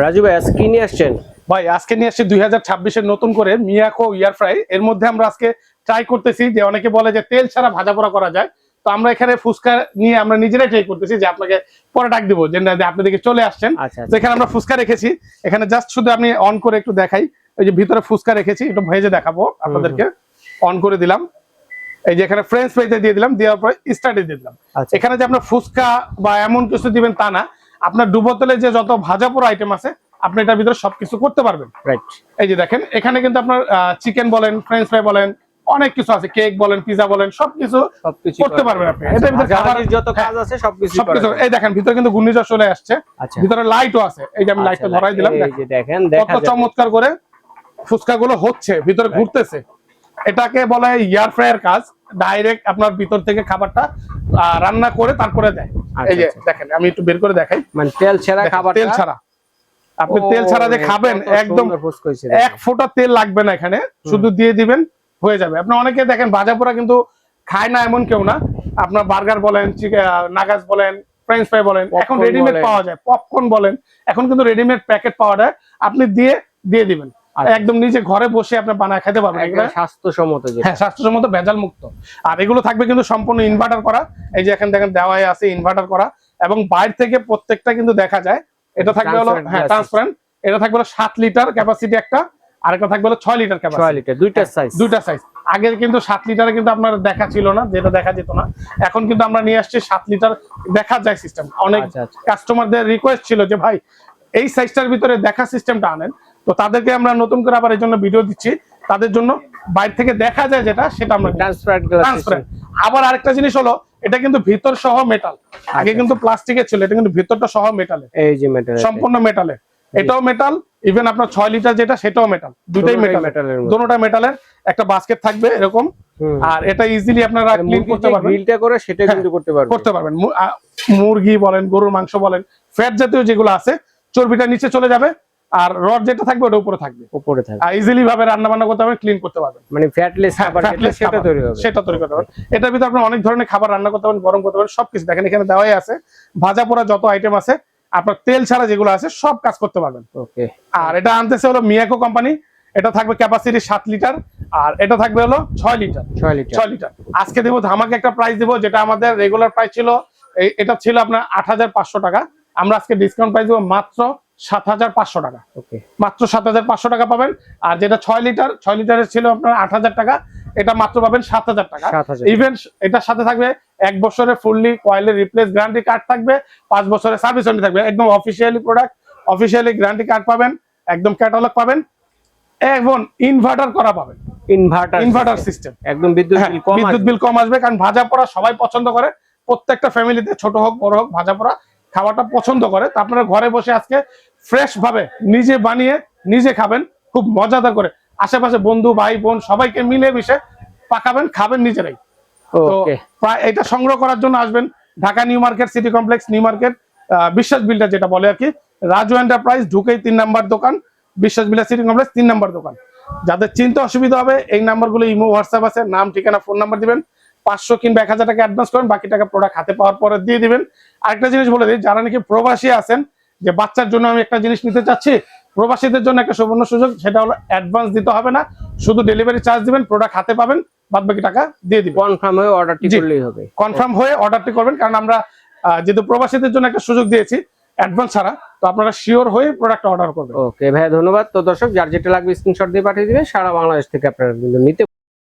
রাজু ভাই আজকে কি নিয়ে আসছেন? ভাই আজকে নিয়ে আসছি 2026 এর নতুন করে মিয়াকো ইয়ার ফ্রাই। এর মধ্যে আমরা আজকে ট্রাই করতেছি যে অনেকে বলে যে তেল ছাড়া ভাজা পোড়া করা যায়, তো আমরা এখানে ফুচকা নিয়ে আমরা নিজেরাই ট্রাই করতেছি যে আপনাকে পরে ডাক দিব যে আপনি দিকে চলে আসছেন। তো এখানে আমরা ফুচকা রেখেছি, এখানে জাস্ট শুধু আমি অন করে একটু দেখাই। ওই যে ভিতরে ফুচকা রেখেছি, একটু ভেজে দেখাবো আপনাদেরকে। অন করে দিলাম, এই যে এখানে ফ্রেঞ্চ ফ্রাইতে দিয়ে দিলাম, দেওয়ার পরে স্টার্টে দিয়ে দিলাম। এখানে যে আপনার ফুচকা বা এমন কিছু দিবেন তা না, আপনার ডুবোতেলে যে যত ভাজা পোড়া আইটেম আছে আপনি এটার ভিতরে সবকিছু করতে পারবেন। রাইট, এই যে দেখেন এখানে কিন্তু আপনার চিকেন বলেন, ফ্রেঞ্চ ফ্রাই বলেন, অনেক কিছু আছে, কেক বলেন, পিজা বলেন, সবকিছু করতে পারবেন আপনি। এটার ভিতরে খাবারের যত কাজ আছে সবকিছু। এই দেখেন ভিতরে কিন্তু ঘূর্ণিঝড় চলে আসছে, ভিতরে লাইটও আছে। এই যে আমি লাইটটা ধরাই দিলাম, এই যে দেখেন কত চমৎকার করে ফুচকা গুলো হচ্ছে, ভিতরে ঘুরতেছে। এটাকে বলা হয় এয়ার ফ্রায়ার কাজ। ডাইরেক্ট আপনার ভিতর থেকে খাবারটা রান্না করে তারপরে দেয়। এই যে দেখেন আমি একটু বের করে দেখাই, মানে তেল ছাড়া খাবার, তেল ছাড়া আপনি তেল ছাড়া যে খাবেন একদম এক ফোঁটা তেল লাগবে না, এখানে শুধু দিয়ে দিবেন হয়ে যাবে। আপনি অনেকে দেখেন ভাজা পোড়া কিন্তু খায় না এমন কেউ না। আপনার বার্গার বলেন, নাগাস বলেন, ফ্রেঞ্চ ফ্রাই বলেন, এখন রেডিমেড পাওয়া যায়, পপকর্ন বলেন, এখন কিন্তু রেডিমেড প্যাকেট পাওয়া যায়। আপনি দিয়ে দিবেন, একদম নিজে ঘরে বসে আপনি বানায় খেতে পারবেন। এগুলো স্বাস্থ্যসম্মত, হ্যাঁ স্বাস্থ্যসম্মত, ভেজাল মুক্ত। আর এগুলো থাকবে কিন্তু সম্পূর্ণ ইনভার্টার করা। এই যে এখানে দেখেন দেওয়াই আছে ইনভার্টার করা, এবং বাইরে থেকে প্রত্যেকটা কিন্তু দেখা যায়। এটা থাকবে হলো হ্যাঁ ট্রান্সপারেন্ট, এটা থাকবে হলো 7 লিটার ক্যাপাসিটি একটা, আরেকটা থাকবে হলো 6 লিটার ক্যাপাসিটি। 6 লিটার দুইটা সাইজ। আগে কিন্তু 7 লিটারে কিন্তু আপনার দেখা ছিল না, যেটা দেখা যেত না। এখন কিন্তু আমরা নিয়ে আসছি 7 লিটার দেখা যায় সিস্টেম। অনেক কাস্টমারদের রিকোয়েস্ট ছিল যে ভাই এই সাইজটার ভিতরে দেখা সিস্টেমটা আনেন, তো তাদেরকে আমরা নতুন করে আবার এর জন্য ভিডিও দিচ্ছি। তাদের জন্য বাইরে থেকে দেখা যায় যেটা, সেটা আমরা ট্রান্সপারেন্ট। আবার আরেকটা জিনিস হলো, এটা কিন্তু ভিতর সহ মেটাল। আগে কিন্তু প্লাস্টিকের ছিল, এটা কিন্তু ভিতরটা সহ মেটালের। এই যে মেটাল, সম্পূর্ণ মেটালের। এটাও মেটাল, ইভেন আপনার 6 লিটার যেটা সেটাও মেটাল, দুটোই মেটাল, দুটোটা মেটালের। একটা বাস্কেট থাকবে এরকম, আর এটা ইজিলি আপনারা ক্লিন করতে পারবেন, গ্রিলটা করে সেটা কিন্তু করতে পারবেন। মুরগি বলেন, গরুর মাংস বলেন, ফ্যাট জাতীয় যেগুলো আছে, চর্বিটা নিচে চলে যাবে, আর রড যেটা থাকবে ওটা উপরে থাকবে। ইজিলি ভাবে রান্না বান্না করতে পারবেন, ক্লিন করতে পারবেন, মানে ফ্যাটলেস খাবার সেটা তৈরি হবে, সেটা তৈরি করতে পারবেন। এটার ভিতরে আপনি অনেক ধরনের খাবার রান্না করতে পারবেন, গরম করতে পারবেন, সবকিছু দেখেন এখানে দেওয়াই আছে। ভাজা পোড়া যত আইটেম আছে, আপনার তেল ছাড়া যেগুলো আছে সব কাজ করতে পারবেন। ওকে, আর এটা আনতেছে হলো মিয়াকো কোম্পানি। এটা থাকবে ক্যাপাসিটি 7 লিটার, আর এটা থাকবে হলো 6 লিটার। 6 লিটার আজকে দেবো ধামাকে একটা প্রাইস দেবো, যেটা আমাদের রেগুলার প্রাইস ছিল, এটা ছিল আপনার 8500 টাকা। আমরা আজকে ডিসকাউন্ট প্রাইস দেবো মাত্র 7500 টাকা। ওকে, মাত্র 7500 টাকা পাবেন। আর যেটা 6 লিটারের ছিল আপনার 8000 টাকা, এটা মাত্র পাবেন 7000 টাকা। ইভেন এটার সাথে থাকবে 1 বছরের ফুললি কয়েলের রিপ্লেস গ্যারান্টি কার্ড থাকবে, 5 বছরের সার্ভিস ওয়ারেন্টি থাকবে। একদম officially product, officially guarantee card পাবেন, একদম ক্যাটালগ পাবেন, এবং ইনভার্টার করা পাবেন। ইনভার্টার সিস্টেম, একদম বিদ্যুৎ বিল কম আসবে। কারণ ভাজা পোড়া সবাই পছন্দ করে, প্রত্যেকটা ফ্যামিলিতে ছোট হোক বড় হোক ভাজা পোড়া খাওয়াটা পছন্দ করে। তো আপনারা ঘরে বসে আজকে ফ্রেশ ভাবে নিজে বানিয়ে নিজে খাবেন, খুব মজাদার করে। আশেপাশে বন্ধু ভাই বোন সবাইকে মিলে মিশে পাকাবেন, খাবেন নিজেরাই। তো এটা সংগ্রহ করার জন্য আসবেন Dhaka new market, city complex, new market, বিশ্বাস বিল্ডার যেটা বলে আর কি, রাজু এন্টারপ্রাইজ ঢুকেই 3 নাম্বার দোকান, বিশ্বাস বিল্ডার সিটি কমপ্লেক্স 3 নাম্বার দোকান। যাদের চিন্তা অসুবিধা হবে এই নাম্বারগুলো ইমো হোয়াটসঅ্যাপ আছে, নাম ঠিকানা ফোন নাম্বার দিবেন, 500 কিংবা 1000 টাকা অ্যাডভান্স করেন, বাকি টাকা প্রোডাক্ট হাতে পাওয়ার পরে দিয়ে দিবেন। আরেকটা জিনিস বলে দিই, যারা নাকি প্রবাসী আছেন, যে বাচ্চার জন্য আমি একটা জিনিস নিতে চাচ্ছি, প্রবাসীদের জন্য একটা সুবর্ণ সুযোগ, সেটা হলো অ্যাডভান্স দিতে হবে না, শুধু ডেলিভারি চার্জ দিবেন, প্রোডাক্ট হাতে পাবেন, বাদ বাকি টাকা দিয়ে দিবেন। কনফার্ম হয়ে অর্ডারটি করলেই হবে, কনফার্ম হয়ে অর্ডারটি করবেন। কারণ আমরা যেহেতু প্রবাসীদের জন্য একটা সুযোগ দিয়েছি অ্যাডভান্স ছাড়া, তো আপনারা শিওর হয়ে প্রোডাক্ট অর্ডার করবেন। ওকে ভাই, ধন্যবাদ। তো দর্শক, যার যেটা লাগবে স্ক্রিনশট দিয়ে পাঠিয়ে দিবেন, সারা বাংলাদেশ থেকে আপনারা কিন্তু নিতে